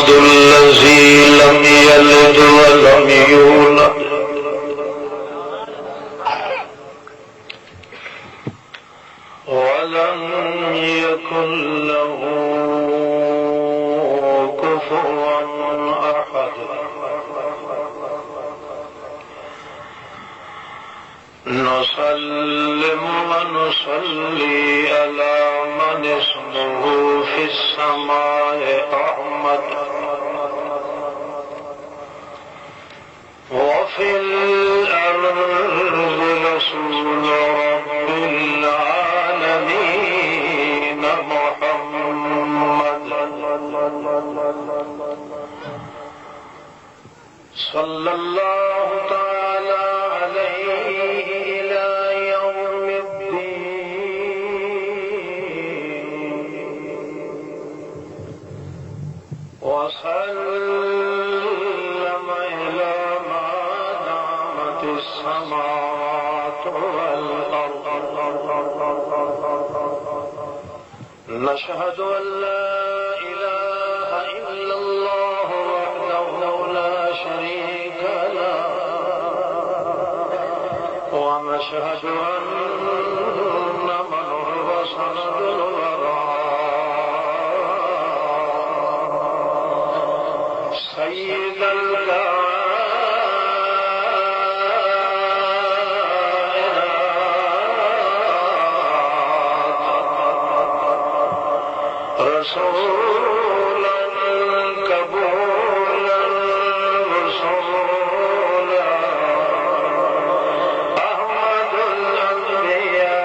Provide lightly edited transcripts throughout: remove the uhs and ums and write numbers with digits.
الصمد الذي لم يلد ولم يولد ولم يكن له كفوا أحد. نسلم ونصلي على من اسمه في السماء أحمد وفي الأرض رسول رب العالمين محمد صلى الله تعالى عليه إلى يوم الدين وسلم إلى ما دامت السماوات والأرض. نشهد أن لا إله إلا الله وحده لا شريك له ونشهد أن من هو سند الوراء سيد رسولا قبولا رسولا أحمد الأنبياء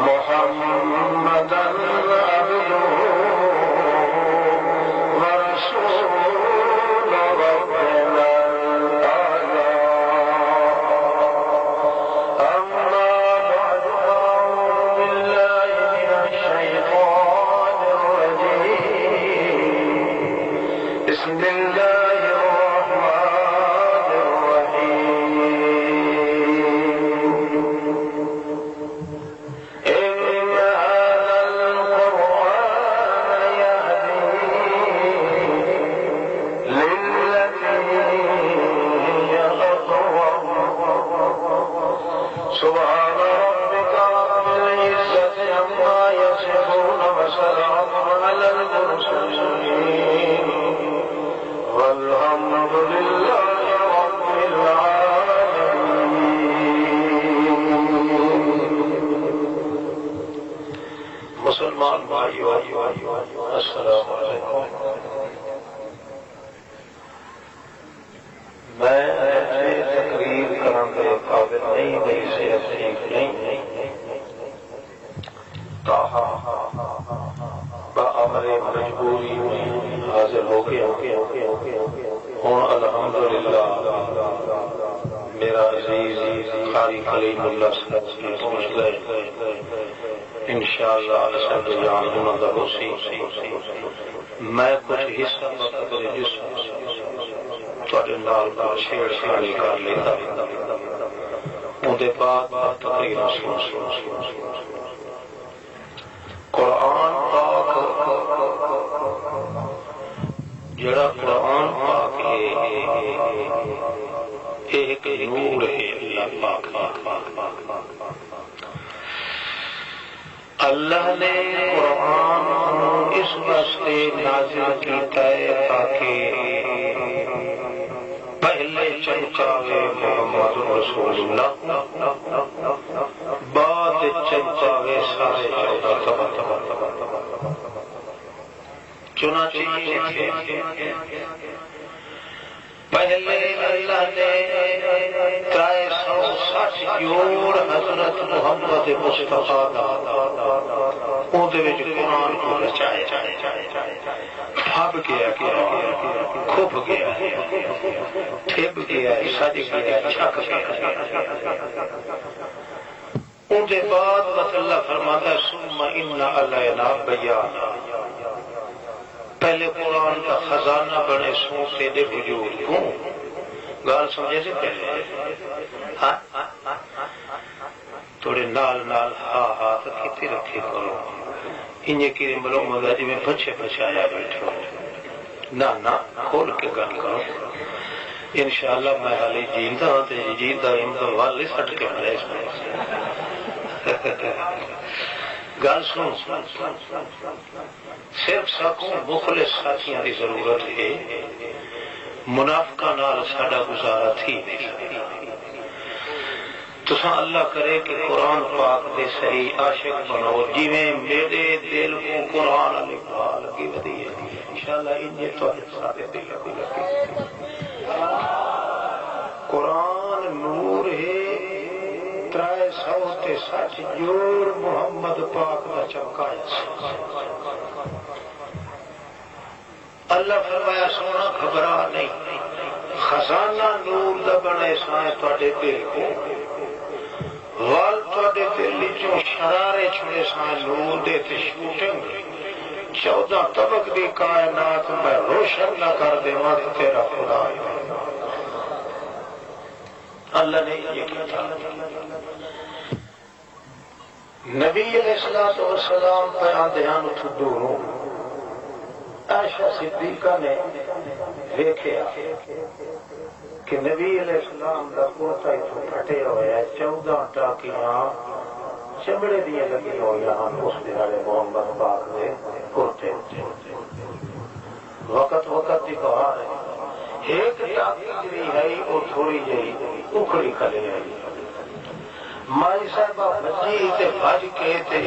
محمدا عبده ورسول ربنا الأعلى. بسم الله الرحمن الرحيم. إن هذا القرآن يهدي للتي هي أقوم. سبحان ربك رب العزة عما يصفون وسلام على المرسلين والحمد لله رب العالمين. مسلمان بھائیو السلام علیکم. میں تقریر کرنے کے قابل نہیں، میری صحت ٹھیک نہیں، تاہم بامر مجبوری حاضر ہو گیا ہوں. الحمدللہ میرا عزیز قاری کلیم اللہ صلی پہنچ گئے. انشاءاللہ اسد جان ہونا دا ہوسی. میں کچھ حصہ جس تھوڑے نال چھیڑ چھاڑی کر لیتا اندے بعد تقریر سن. قرآن پاک جڑا قرآن پاک ایک نور ہے اللہ پاک. اللہ نے قرآن اس واسطے نازل کیتا ہے تاکہ پہلے چمچاوے محمد رسول اللہ، بعد چمچاوے سارے 14 چنانچہ پہلے اللہ نے 360 جوڑ حضرت محمد مصطفیٰ قرآن کو رچایا. پھب گیا کھب گیا ٹھب گیا سج گیا چھک گیا. اندے بعد بس اللہ فرماتا ثم ان علینا بیان. پہلے قرآن کا خزانہ بنے سو تیرے وجود کو گال سمجھے سے پہلے. ہاں تو تھوڑے نال نال ہاتھ کیتے رکھے کرو انجے کی ملو مزہ جی میں بچے بچایا بیٹھو نہ کھول کے گل کرو انشاءاللہ میں حالی جیندہ ہوتے جیندہ امدہ والی سٹ کے مرے اس میں گل سنو صرف ساکوں مخلص ساتھیاں دی ضرورت ہے منافقہ نال ساڈا گزارا تھی تساں اللہ کرے کہ قرآن پاک دے صحیح عاشق بنو جی میں میرے دل کو قرآن علی پا لگی ودی ہے انشاءاللہ انجے تو سارے دل لگی قرآن نور ہے 360 جوڑ محمد پاک دا چمکایا اللہ فرمایا سونا گھبرا نہیں خزانہ نور دا بنے سائیں تواڈے دل کو وال تواڈے دل چوں شرارے چھڑے سائیں نور دے تے شوٹنگ 14 طبق دی کائنات میں روشن نہ کر دے وقت تیرا خدا ہے اللہ نے یہ کہا نبی علیہ السلام پہ آندھیان اتھو عائشہ صدیقہ نے دیکھیا کہ نبی علیہ السلام کا کوتا اتھو پھٹے ہوئے ہیں 14 ٹاکیاں چمڑے دیے لگی ہوئی یہاں اس دنالے محمد پاک نے کرتے وقت کی بہار ہے ایک ٹاکی جی ہے وہ تھوڑی جی اکھڑی کھلے ہے مائی صاحبہ بچی تے بھج کے تے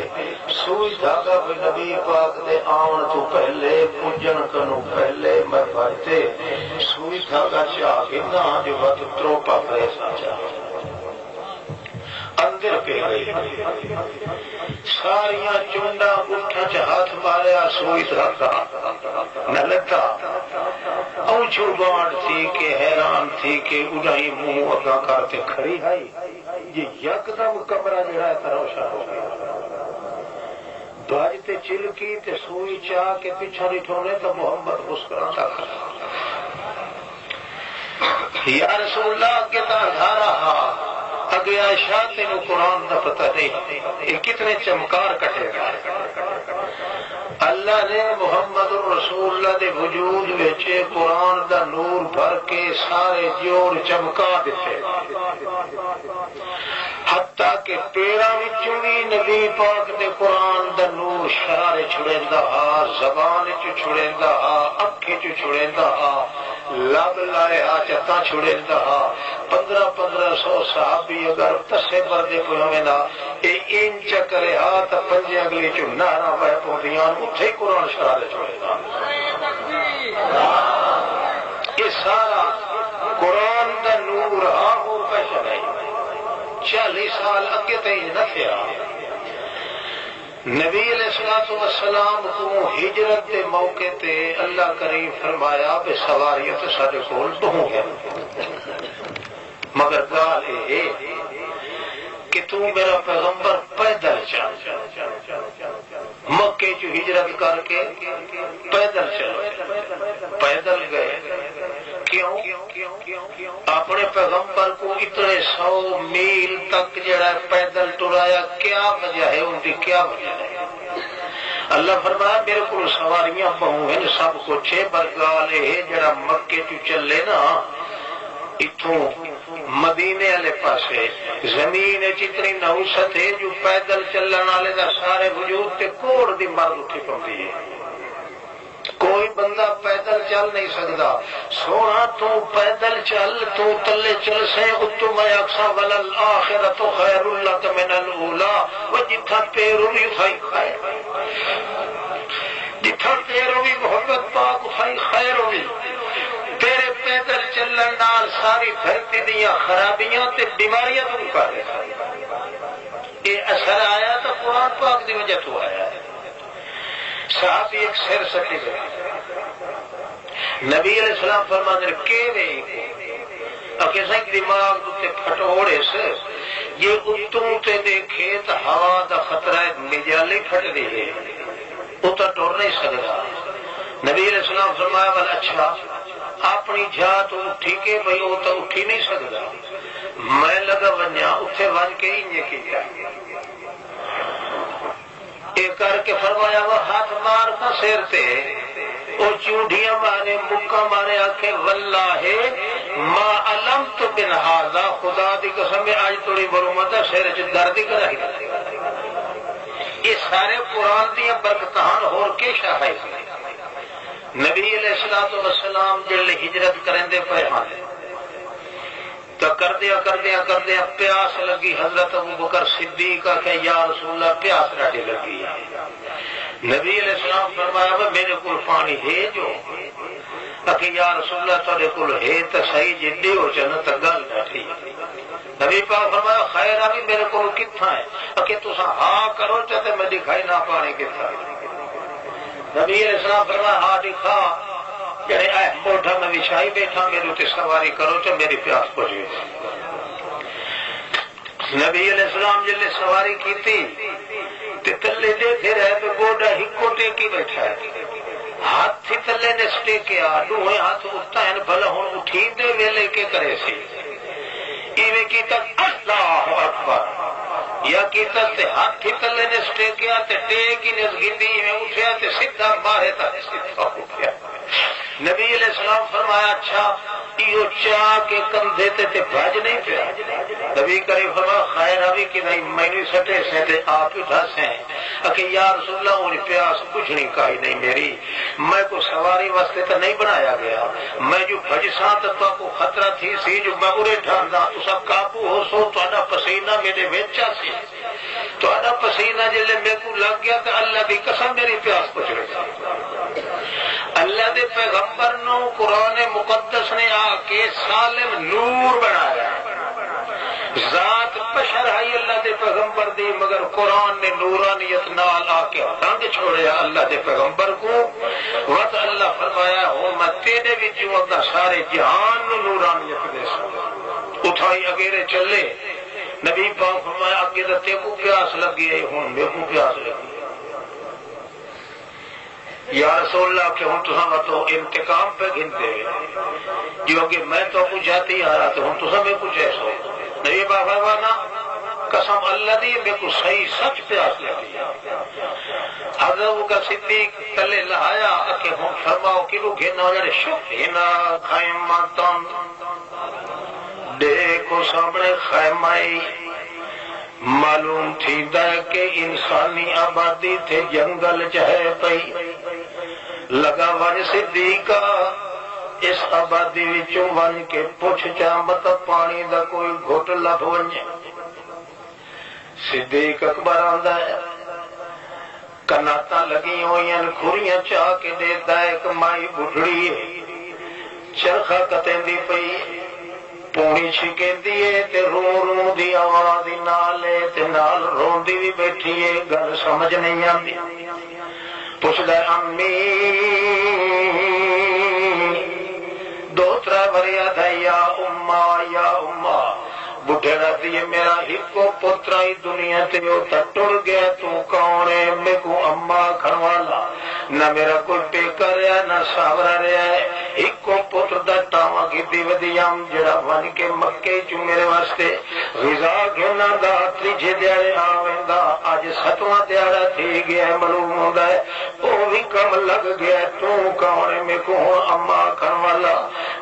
سوئی دھاگا بھی نبی پاک دے آن تو پہلے پجن کنو پہلے میں بھجتے سوئی دھاگا چاہ کے نہ جو بات تروپا پریسا چاہ اندر پہ گئی ساریاں چونڈا اٹھا چا ہاتھ ماریا سوئی دھاگا نہ لگتا اونچو بانڈ تھی کہ حیران تھی کہ اڑائی منہ اگا کرتے کھڑی آئی یہ یکدم کمرہ جو ہے روشن ہو گیا بھاجتے چلکی تے سوئی چاہ کے پیچھا نٹھونے تو محمد مسکراتا کھڑا یا رسول اللہ کے تاں رہا اگے عائشہ تینوں قرآن دا پتہ نہیں یہ کتنے چمکار کٹے گا اللہ نے محمد رسول اللہ دے وجود وچے قرآن دا نور بھر کے سارے جوڑ چمکا دیتے حتیٰ کہ پیراں وچوں بھی نبی پاک دے قرآن دا نور شرارے چھڑیندا ہا زبان چ چھڑیندا ہا اکھے چ چھڑیندا ہا لب لائے ہا چتا چھڑیندا ہا 1500 صحابی اگر تسے بردے پویں نا اے ان چکرے ہا تے پنجے اگلی چ نہراں وے پوندیاں اٹھے قرآن شرارے چھڑیندا یہ سارا قرآن دا نور ہا ہو پیشن ہے 40 سال اگے تے نہ تھیا نبی علیہ السلام کو ہجرت کے موقع تے اللہ کریم فرمایا بے سواریت سارے کول بہو ہے مگر گال یہ کہ تو میرا پیغمبر پیدل چل مکے چ ہجرت کر کے پیدل چلو پیدل گئے کیوں اپنے پیغمبر کو اتنے 100 میل تک جڑا پیدل ٹرایا کیا وجہ ہے ان کی کیا وجہ ہے اللہ فرمایا میرے کو سواریاں بہو ہیں سب کچھ ہے پر گال ہے جڑا مکے تو چلے نا اتوں مدینے والے پاسے زمین جتنی نحوست ہے جو پیدل چلن والے دا سارے وجود تے کوڑ دی مرد اٹھی پوندی ہے کوئی بندہ پیدل چل نہیں سکتا سونا تو پیدل چل تو تلے چل سے اتو میں اکسا ولل آخرت خیر لک من الاولا و جتھا پیرو بھی اٹھائی جتھا پیرو بھی محبت پاک اٹھائی خیر ہوئی تیرے پیدل چلن نال ساری دھرتی دیاں خرابیاں تے بیماریاں دور کر یہ اثر آیا تو قرآن پاک دی وجہ تو آیا ہے صحابی ایک سر سٹی گئی نبی علیہ السلام فرمانے کے اکیسا دماغ تے پھٹوڑے سے یہ اتوں تے دیکھے تو ہوا دا خطرہ نجالی پھٹ دی ہے وہ تو ٹور نہیں سکتا نبی علیہ السلام فرمایا بل اچھا اپنی جات اٹھی کے بھئی وہ تو اٹھی نہیں سکتا میں لگا ونیا اتنے ون کے ہی کیا یہ کر کے فرمایا وہ ہاتھ مار کا سیر تے وہ چونڈیاں مارے مکہ مارے آکھے واللہ ما علمت بن ہذا خدا دی قسم آج تھوڑی برمت سیر چ درد کرائی یہ سارے قرآن دیا برکتان ہور کے شاہ نبی علیہ الصلوۃ والسلام جلے ہجرت کریں دے پے ہاں تو کردیا پیاس لگی حضرت ابو بکر صدیق کہ یا رسول اللہ پیاس ڈاڈی لگی نبی علیہ السلام فرمایا میرے کو پانی ہے جو کہ یا رسول اللہ تھوڑے کو ہے تو صحیح جی ہو چل تو گل ڈاٹھی نبی پاک فرمایا خیر آ بھی میرے کو کتنا ہے کہ تصا ہاں کرو چاہتے میں دکھائی نہ پانی کتنا نبی علیہ السلام فرمایا ہاں دکھا موٹا میں بچھائی بیٹھا میرے اتنے سواری کرو تو میری پیاس پوچھ نبی علیہ السلام جلے سواری کی تھی تلے دیکھے رہے تو گوڈا ہکو ٹیکی بیٹھا ہے ہاتھ تھی تلے نے سٹیکیا ڈوہے ہاتھ اٹھتا ہے بھلا ہوں اٹھی دے ویلے کے کرے سی ایویں کی تک اللہ اکبر یا کی تک ہاتھ تھی تلے نے سٹیکیا تے ٹیک ہی نے گیندی ایویں اٹھیا تے سیدھا باہر تک سیدھا اٹھیا نبی علیہ السلام فرمایا اچھا یہ چاہ کے کندھے تے بھج نہیں پیا نبی کریم فرمایا خیر ابھی کہ نہیں میں نہیں سٹے سے تے آپ اٹھا سے کہ یا رسول اللہ وہ پیاس بجھنی کائی نہیں میری میں کو سواری واسطے تو نہیں بنایا گیا میں جو بھجساں تو کو خطرہ تھی سی جو میں ارے ڈھاندا تو سب قابو ہو سو تہاڈا پسینہ میرے وچا سی تہاڈا پسینہ جلے میرے کو لگ گیا کہ اللہ دی قسم میری پیاس بجھ رہی اللہ دے پیغمبر نو قرآن مقدس نے آ کے سالم نور بنایا ذات بشر ہے اللہ دے پیغمبر دی مگر قرآن نے نورانیت نال آ کے رنگ چھوڑیا اللہ دے پیغمبر کو وقت اللہ فرمایا ہوں میں تیرے وچوں اپنا سارے جہان نو نورانیت دے سکتا اٹھائی اگیرے چلے نبی پاک فرمایا اگے تے کو پیاس لگی ہے ہوں میرے کو پیاس لگی یا رسول اللہ کہ ہوں تو انتقام پہ گنتے جو کہ میں تو کچھ جاتی آ رہا تو ہوں تو میں کچھ ایسا نبی بابا نا قسم اللہ دی میں کو صحیح سچ پیاس لگی حضرت کا صدیق تلے لہایا کہ ہوں فرماؤ کہ وہ گھنا ہو جائے شکینا خیمتن دیکھو سامنے خیمائی معلوم تھی دا کہ انسانی آبادی تھے جنگل چہے پئی لگا ون صدیقہ اس آبادی وچوں ون کے پوچھ چامت پانی دا کوئی گھٹ لب ونجے صدیق اکبر آندا ہے کناتا لگی ہوئی کھوریاں چاہ کے دیتا ہے ایک مائی بڑھڑی چرخا کتیندی پئی پونی چھکیندی ہے تے رو رو دی آواز نالے تے نال روندی بھی بیٹھی ہے گل سمجھ نہیں آندی پوچھدا امی دو ترا وریا تھا یا اما بڈھے رہتی ہے میرا ہکو پترا ہی دنیا تے او تا ٹر گیا تو کون ہے میں کو اما کھڑوالا نہ میرا کوئی پیکر ہے نہ ساورا رہا ہے ہکو پتر دا ٹاواں کیتی ودیام جڑا ون کے مکے چوں میرے واسطے غذا گھنا دا تیجے دیاڑے آویندا اج ستواں دیاڑا تھی گیا معلوم ہوندا ہے او بھی کم لگ گیا تو کون ہے میں کو اما کھڑوالا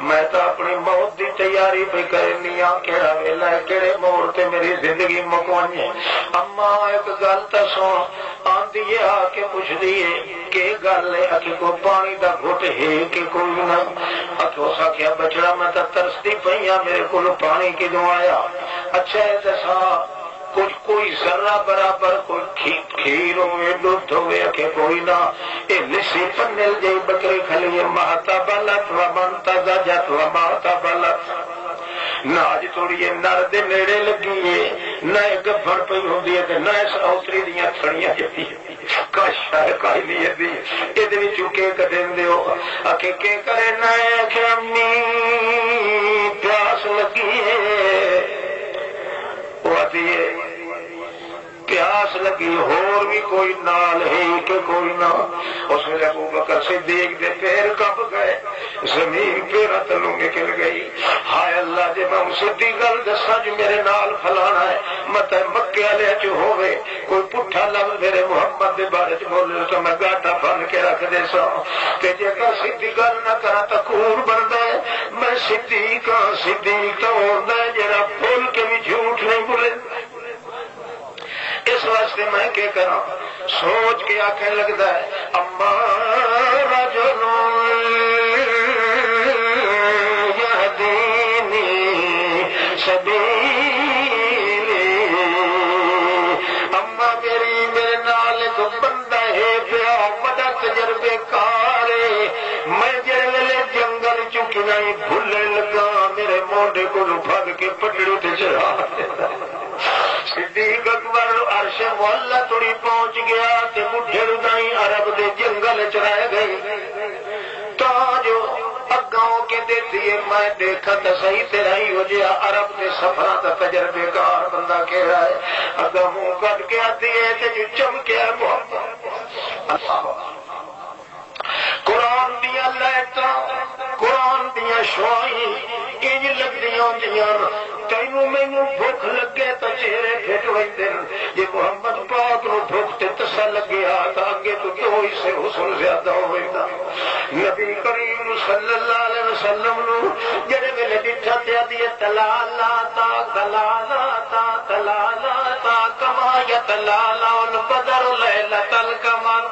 میں تو اپنی موت دی تیاری پہ کرنی آ کیڑا ویلا کہڑے موڑ تے میری زندگی مکوانی اما ایک گل تو سن آندی ہے آ کے پوچھ دیے کہ گل ہے اکی کو پانی دا گھٹ ہے کہ کوئی نہ اکو سا کیا بچڑا میں تو ترستی پئی ہاں میرے کو پانی کدوں آیا اچھا ہے دسا کچھ کوئی ذرہ برابر کوئی کھیر ہوئے دودھ ہوئے کہ کوئی نہ اے لسی پنل جی بکری کھلی ماتا بلت و منتظا جت و ماتا بلت نہ اج تھوڑی نر دے نیڑے لگی ہے نہ گبھڑ پئی ہوندی ہے تے نہ اس اوتری دیاں تھڑیاں جتی کاش کائی نہیں دی اے دے وچ کے کدین دیو اکھے کے کرے نہ کہ امی پیاس لگی ہے پیاس لگی ہور بھی کوئی نال ہے کہ کوئی نہ اس ویلے ابو بکر صدیق دے پیر کب گئے زمین پیرا تلوں نکل گئی. ہائے اللہ جی میں سیدھی گل دساں جو میرے نال فلانا ہے مت مکے والے چ ہوے کوئی پٹھا لفظ میرے محمد دے بارے چ بولے تو میں گاٹا بن کے رکھ دے سا تے جے کہ سیدھی گل نہ کرا تا کوڑ بندا ہے. میں صدیق ہاں صدیق تو ہوندا ہے جڑا بول کے بھی جھوٹ نہیں بولے. اس واسطے میں کیا کراں سوچ کے آخر لگتا ہے اما رجل یہدینی سبیلی اما میرے نال ایک بندہ ہے پیا بڑا تجربے کار میں جڑے ویلے جنگل چکنا بھولے لگا میرے موڈے کو پھڑ کے پٹڑی تے چڑھا صدیق اکبر عرش مولا تھوڑی پہنچ گیا تے بڈھے رودائی عرب دے جنگل چرائے گئے تا جو اگاؤں کے دیتی ہے میں دیکھا تا صحیح تیرا ہی ہو جیا عرب دے سفرہ تا تجربے کار بندہ کہہ رہا ہے اگا منہ کٹ کے آتی ہے تے جو چمکے ہے محمد اللہ قرآن دیا لائٹاں قرآن دیا شوائیں انج لگدیاں ہوندیاں تینوں مینوں بھوک لگے تو چہرے پھٹ ویندے جے محمد پاک نو بھوک تے تسا لگیا تا اگے تو کیوں اس سے حسن زیادہ ہویندا. نبی کریم صلی اللہ علیہ وسلم نو جڑے ویلے ڈٹھا تے آدی تلالا تا تلالا تا تلالا تا کما یتلالا البدر لیلۃ القمر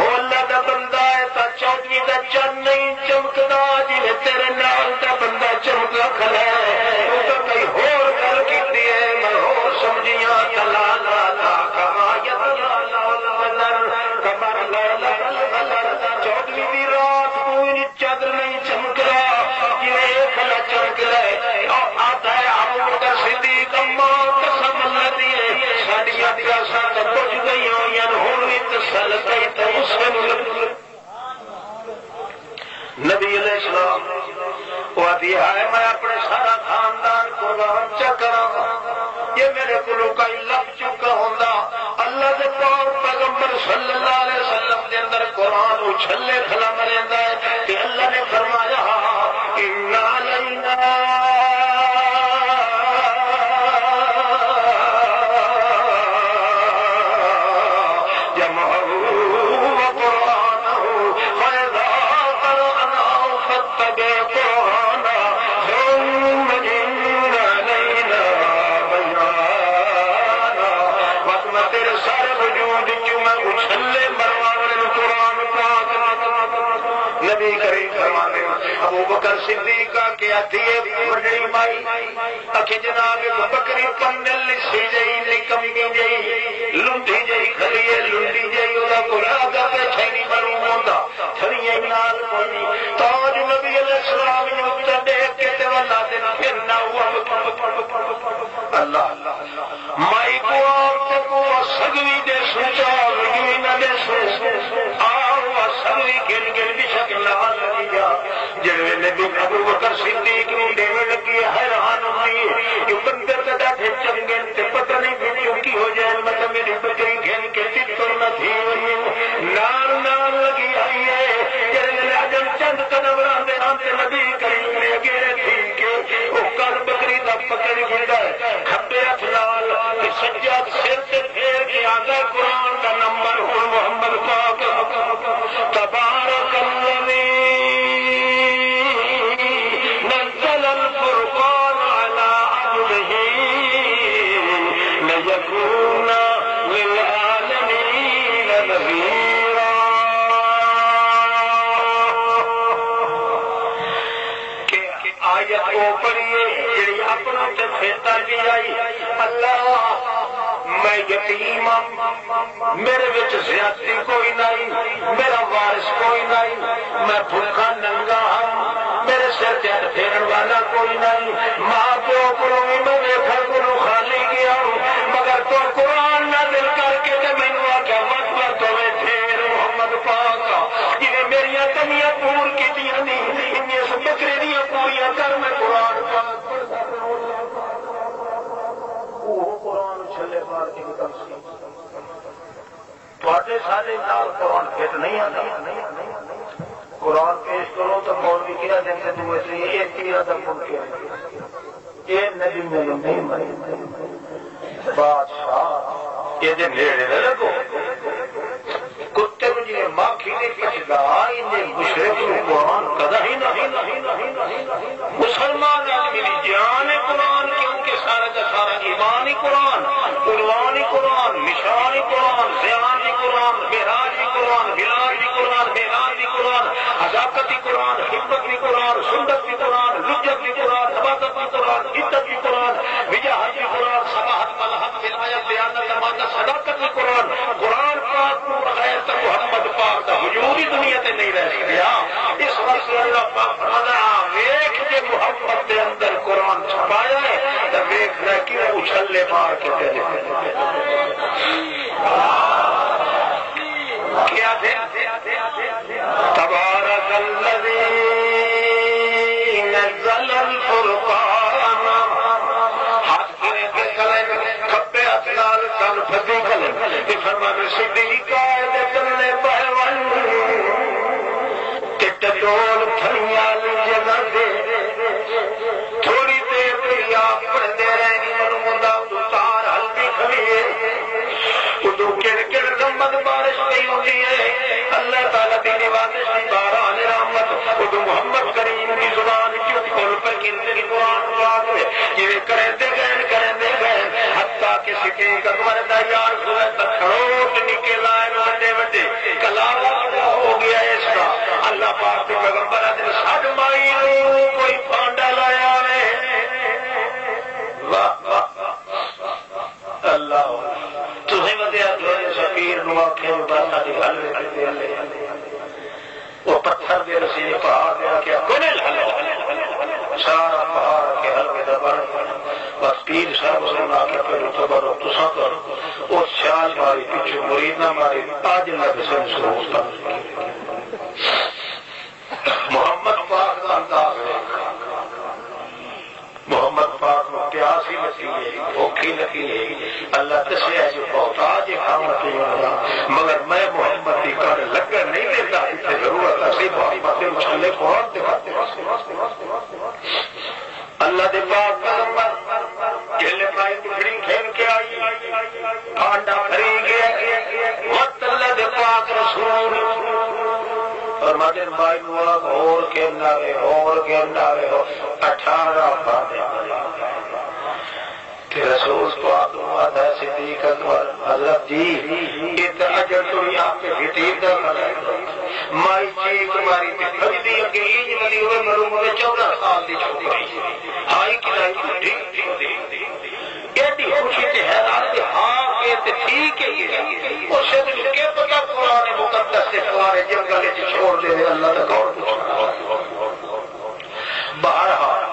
اللہ دا بندہ ہے تا چودویں دا چند نہیں چمکدا جی تیرے نال دا بندہ چمکا کھڑا ہے وہ تو کئی ہور گل کیتی ہے میں ہور سمجھیاں تلالا تا کما یتلالا البدر قمر لیلۃ القمر چودویں دی رات کوئی چادر نہیں چمک رہا جی ایک کھلا چمک رہے آتا ہے ابو بکر صدیق اما قسم اللہ دی ساڈیاں پیاساں تے بجھ گئی ہوئیاں ہن وی تسل کئی تے نبی علیہ السلام وہ آتی ہے میں اپنے سارا خاندان قربان چکرا یہ میرے کو کئی لگ چکا ہوں اللہ کے پاک پیغمبر صلی اللہ علیہ وسلم کے اندر قرآن اچھلے کھلا مریندا ہے کہ اللہ نے فرمایا انا علینا ابو بکر صدیق کے آتی ہے بڑی مائی اکھے جناب بکری پنل لسی جئی نکمی جئی لنڈی جئی کھلیے لنڈی جئی اودا کوئی آگا پیچھے نہیں معلوم ہوندا تھڑیے نال کوئی تاج نبی علیہ السلام نے اتر دیکھ کے تے اللہ دے پھر نہ ہوا اللہ مائی کو آپ کو سگوی دے سوچا وی نہ دے سو آو سگوی گن گن بھی شکل نہ لگیا جڑے نبی ابو بکر صدیق نو دیوے لگی حیران ہوئی کہ بندے تے ڈاٹے چنگے تے پتہ نہیں وچوں کی ہو جائے مطلب میری بکری گھن کے تکر نہ تھی ہوئی نار نار لگی آئی ہے جڑے اجم چند قدم راندے راندے نبی کریم نے گھیرے تھی کہ او کل بکری دا پکڑ گھندا ہے کھبے ہاتھ نال تے سجا سر تے پھیر کے آندا قرآن دا نمبر ہن محمد پاک تبارک الذی اللہ میں یتیم میرے وچ زیادتی کوئی نہیں میرا وارث کوئی نہیں میں بھوکا ننگا ہوں میرے سر تے پھیرن والا کوئی نہیں ماں پیو کو میں ویکھن کو خالی گیا ہوں مگر تو قرآن نازل کر کے تے مینوں آکھیا وقت تو پھیر محمد پاک جنہیں میریاں کمیاں پور کیتیاں نہیں انہاں بکرے دیاں پوریاں کر میں قرآن پاک سارے نال قرآن فٹ نہیں آتا قرآن پیش کرو تو مولوی کیا دیں گے تو ویسے یہ تیرہ دم ممکن ہے یہ نبی میں نہیں مانی بادشاہ یہ دے نیڑے نہ لگو کتے میں جنہیں ماکھی نے پچھلا انہیں مشرق قرآن قدہ ہی نہ مسلمان آدمی جان قرآن کیونکہ سارا کا سارا ایمانی قرآن قرآنی قرآن نشانی قرآن زیانی قرآن بہراجی قرآن بلاجی قرآن بہراجی قرآن حذاقتی قرآن حبتی قرآن سنتی قرآن لجتی قرآن نباتتی قرآن عدتی قرآن وجاہتی قرآن سماحت ملحت ولایت بیانت امانت صداقتی قرآن قرآن پاک بغیر تو محمد پاک کا حضور ہی دنیا تے نہیں رہ گیا اس وقت اللہ پاک فرماتا ویکھ کے محمد کے اندر قرآن چھپایا ہے تو ویکھ رہ کہ اچھلے مار کے دے کیا دے تبارک الذی نزل الفرقان ہاتھ گرے کے کلے کھپے اطلال کن پھدی کلے فرمان صدیق آئے چلنے پہوان تٹ ڈول تھنیال جگہ دے تھوڑی دیر پھر آپ پڑھتے رہنی منمدہ اتار حلقی کھڑیے ادو کڑ گمد بارش نہیں ہوتی ہے اللہ تعالیٰ دینے واضح کی باران رحمت ادو محمد کریم کی زبان کیوں کھول پر کندری قرآن پاک ہے یہ کریں دے گئے حتیٰ کہ صدیق اکبر یار صبح تک کروٹ نکل آئے وڈے وڈے کلام ہو گیا اس کا اللہ پاک کے پیغمبر دن ساڈ مائی کوئی پانڈا لایا ہے واہ واہ اللہ تمہیں ودیا شکیر نو آخیا بات ساری گل وہ پتھر دے رسی پہاڑ دیا کیا کونے سارا پہاڑ کے حلقے دبا بس پیر صاحب نے آ کے پھر خبرو تسا کرو اس سیال ماری پیچھے مرید نہ ماری آج لگ سن سوچتا محمد پاک کا انداز ہے محمد پاک میں پیاس ہی لگی ہے بھوکھی لگی ہے اللہ دسیا جو بہت آج کھانا پینا مگر میں محمد کی کر لگن نہیں دیتا اتنے ضرورت ہے محمد سے اچھلے قرآن دکھاتے اللہ دے پاک پیغمبر جھیلے پائی بکڑی کھیل کے آئی آنڈا بھری گیا وقت اللہ دے پاک رسول اور مدن بھائی نوا اور کہنا رہے اور کہنا رہے ہو 18 باتیں کہ رسول پاک ہے صدیق اکبر حضرت جی اتنا اجر تو یہاں پہ بھتیر دا کھڑا ہے مائی چیک ماری تھی خجدی اگے ایج ملی ہوئے مرو مجھے 14 سال دی چھوکری ہائی کی لائی چھوٹی ایڈی خوشی تے حیران کہ ہاں کہتے ٹھیک ہے یہ اسے تو کیا پتا قرآن مقدس سے سوارے جنگلے سے چھوڑ دے رہے اللہ تک اور پوچھا بہرحال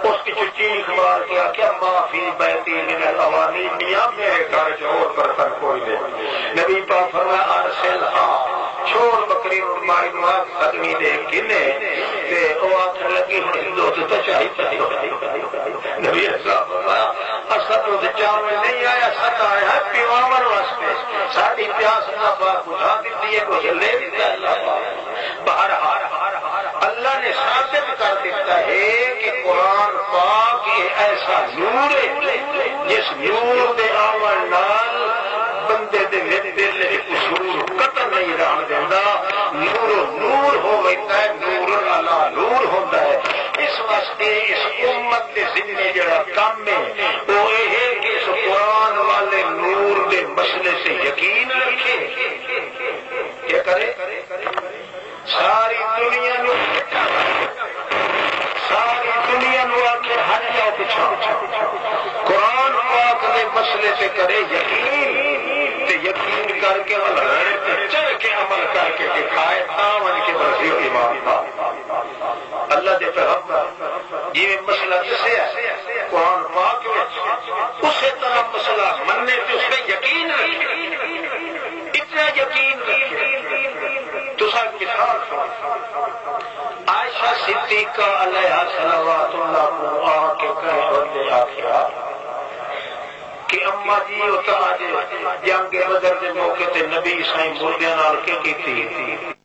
اس کی چیخ مار کیا کیا معافی بیتی من الاوانی میاں میرے گھر جوڑ برتن کوئی دے نبی پاک فرمایا ارسل چھوڑ بکری ماری دعا سگنی دے کنے تے او آخر لگی ہندو تو چاہی نبی صاحب فرمایا اسد تو چاوے نہیں آیا سد آیا ہے پیوامر واسطے ساری پیاس نہ پاک بجھا دیتی ہے کچھ لے دیتا ہے اللہ پاک بہرحال اللہ نے ثابت کر دیتا ہے کہ قرآن پاک ایسا نور ہے جس نور دے آمن نال بندے دے دل دے قصور قطع نہیں رہن دینا نور نور ہو گئتا ہے نور اللہ نور ہوتا ہے اس واسطے اس امت دے ذمہ جڑا کام ہے وہ یہ ہے کہ اس قرآن والے نور دے مسئلے سے یقین رکھے کیا کرے ساری دنیا نو آکے ہٹ جاؤ پچھا قرآن پاک دے مسئلے سے کرے یقین تے یقین کر کے چل کے عمل کر کے دکھائے تاون کے مرضی ایمان اللہ دے پیغمبر یہ مسئلہ جسے ہے قرآن پاک میں اسی طرح مسئلہ مننے پہ اس میں یقین رکھے اتنا یقین رکھے عائشہ صدیقہ علیہ صلوات اللہ کو آ کے کہے بندے آخیا کہ اما جی اتنا جنگ بدر کے موقع تے نبی سائیں مردیاں نال کے کی تھی